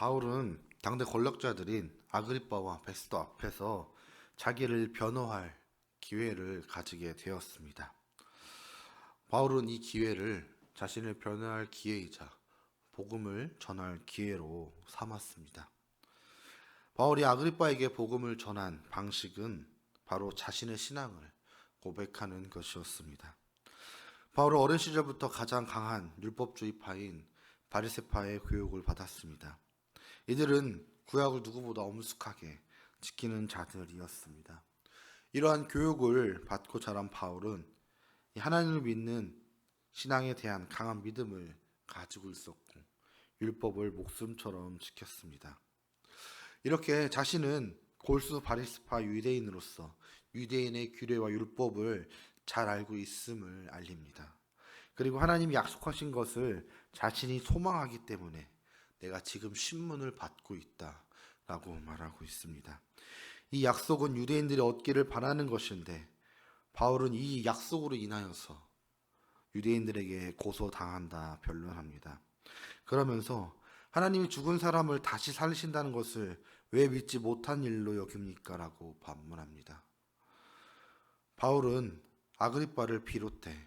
바울은 당대 권력자들인 아그리빠와 베스도 앞에서 자기를 변호할 기회를 가지게 되었습니다. 바울은 이 기회를 자신을 변호할 기회이자 복음을 전할 기회로 삼았습니다. 바울이 아그리빠에게 복음을 전한 방식은 바로 자신의 신앙을 고백하는 것이었습니다. 바울은 어린 시절부터 가장 강한 율법주의파인 바리새파의 교육을 받았습니다. 이들은 구약을 누구보다 엄숙하게 지키는 자들이었습니다. 이러한 교육을 받고 자란 바울은 하나님을 믿는 신앙에 대한 강한 믿음을 가지고 있었고 율법을 목숨처럼 지켰습니다. 이렇게 자신은 골수 바리새파 유대인으로서 유대인의 규례와 율법을 잘 알고 있음을 알립니다. 그리고 하나님이 약속하신 것을 자신이 소망하기 때문에 내가 지금 신문을 받고 있다라고 말하고 있습니다. 이 약속은 유대인들이 얻기를 바라는 것인데 바울은 이 약속으로 인하여서 유대인들에게 고소당한다 변론합니다. 그러면서 하나님이 죽은 사람을 다시 살리신다는 것을 왜 믿지 못한 일로 여깁니까? 라고 반문합니다. 바울은 아그리빠를 비롯해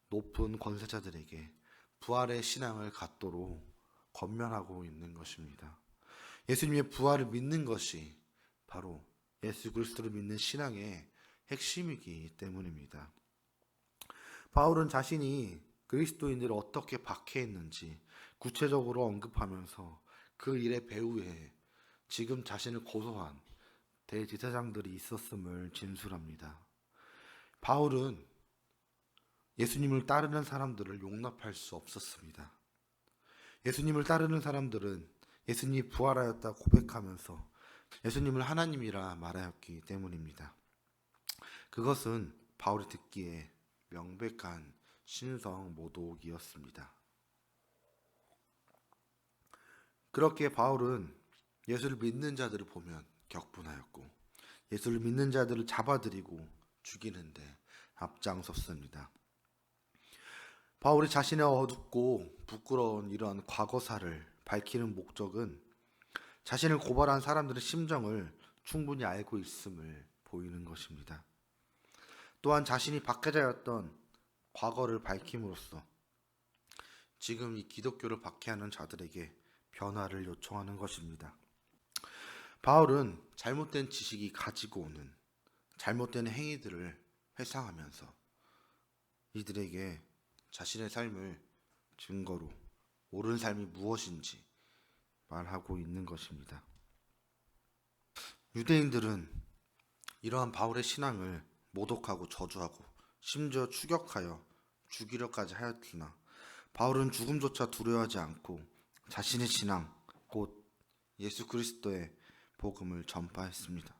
높은 권세자들에게 부활의 신앙을 갖도록 권면하고 있는 것입니다. 예수님의 부활을 믿는 것이 바로 예수 그리스도를 믿는 신앙의 핵심이기 때문입니다. 바울은 자신이 그리스도인들을 어떻게 박해했는지 구체적으로 언급하면서 그 일의 배후에 지금 자신을 고소한 대제사장들이 있었음을 진술합니다. 바울은 예수님을 따르는 사람들을 용납할 수 없었습니다. 예수님을 따르는 사람들은 예수님이 부활하였다 고백하면서 예수님을 하나님이라 말하였기 때문입니다. 그것은 바울이 듣기에 명백한 신성 모독이었습니다. 그렇게 바울은 예수를 믿는 자들을 보면 격분하였고 예수를 믿는 자들을 잡아들이고 죽이는데 앞장섰습니다. 바울이 자신의 어둡고 부끄러운 이러한 과거사를 밝히는 목적은 자신을 고발한 사람들의 심정을 충분히 알고 있음을 보이는 것입니다. 또한 자신이 박해자였던 과거를 밝힘으로써 지금 이 기독교를 박해하는 자들에게 변화를 요청하는 것입니다. 바울은 잘못된 지식이 가지고 오는 잘못된 행위들을 회상하면서 이들에게 자신의 삶을 증거로 옳은 삶이 무엇인지 말하고 있는 것입니다. 유대인들은 이러한 바울의 신앙을 모독하고 저주하고 심지어 추격하여 죽이려까지 하였으나 바울은 죽음조차 두려워하지 않고 자신의 신앙 곧 예수 그리스도의 복음을 전파했습니다.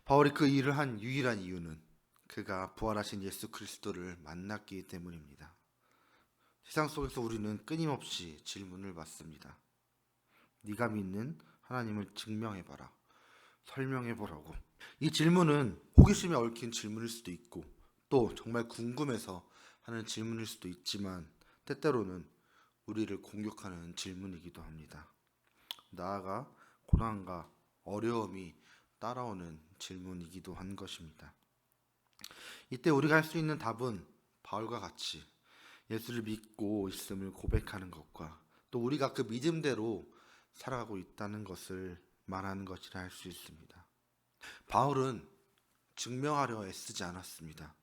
바울이 그 일을 한 유일한 이유는 그가 부활하신 예수 그리스도를 만났기 때문입니다. 세상 속에서 우리는 끊임없이 질문을 받습니다. 네가 믿는 하나님을 증명해봐라. 설명해보라고. 이 질문은 호기심에 얽힌 질문일 수도 있고 또 정말 궁금해서 하는 질문일 수도 있지만 때때로는 우리를 공격하는 질문이기도 합니다. 나아가 고난과 어려움이 따라오는 질문이기도 한 것입니다. 이때 우리가 할 수 있는 답은 바울과 같이 예수를 믿고 있음을 고백하는 것과 또 우리가 그 믿음대로 살아가고 있다는 것을 말하는 것이라 할 수 있습니다. 바울은 증명하려 애쓰지 않았습니다.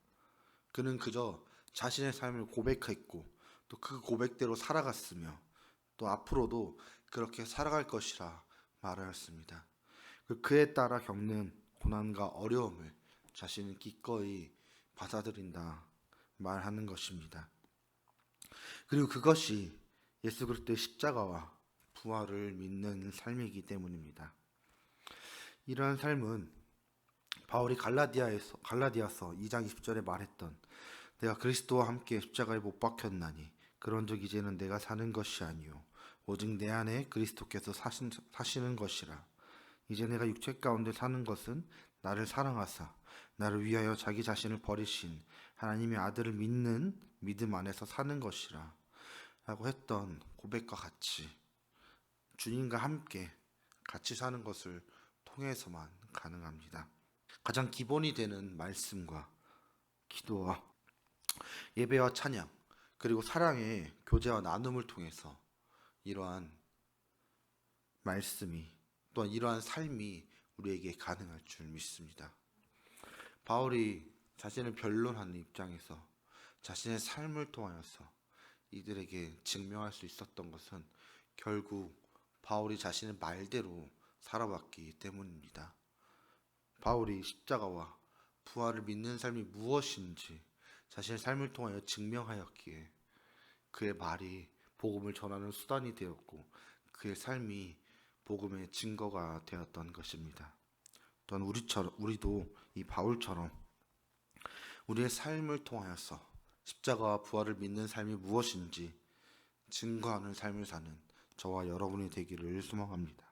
그는 그저 자신의 삶을 고백했고 또 그 고백대로 살아갔으며 또 앞으로도 그렇게 살아갈 것이라 말하였습니다. 그에 따라 겪는 고난과 어려움을 자신은 기꺼이 받아들인다 말하는 것입니다. 그리고 그것이 예수 그리스도의 십자가와 부활을 믿는 삶이기 때문입니다. 이러한 삶은 바울이 갈라디아서 2장 20절에 말했던 내가 그리스도와 함께 십자가에 못 박혔나니 그런즉 이제는 내가 사는 것이 아니요 오직 내 안에 그리스도께서 사시는 것이라. 이제 내가 육체 가운데 사는 것은 나를 사랑하사 나를 위하여 자기 자신을 버리신 하나님의 아들을 믿는 믿음 안에서 사는 것이라 라고 했던 고백과 같이 주님과 함께 같이 사는 것을 통해서만 가능합니다. 가장 기본이 되는 말씀과 기도와 예배와 찬양, 그리고 사랑의 교제와 나눔을 통해서 이러한 말씀이 또한 이러한 삶이 우리에게 가능할 줄 믿습니다. 바울이 자신을 변론하는 입장에서 자신의 삶을 통하여서 이들에게 증명할 수 있었던 것은 결국 바울이 자신의 말대로 살아왔기 때문입니다. 바울이 십자가와 부활을 믿는 삶이 무엇인지 자신의 삶을 통하여 증명하였기에 그의 말이 복음을 전하는 수단이 되었고 그의 삶이 복음의 증거가 되었던 것입니다. 또한 우리도 이 바울처럼 우리의 삶을 통하여서 십자가와 부활을 믿는 삶이 무엇인지 증거하는 삶을 사는 저와 여러분이 되기를 소망합니다.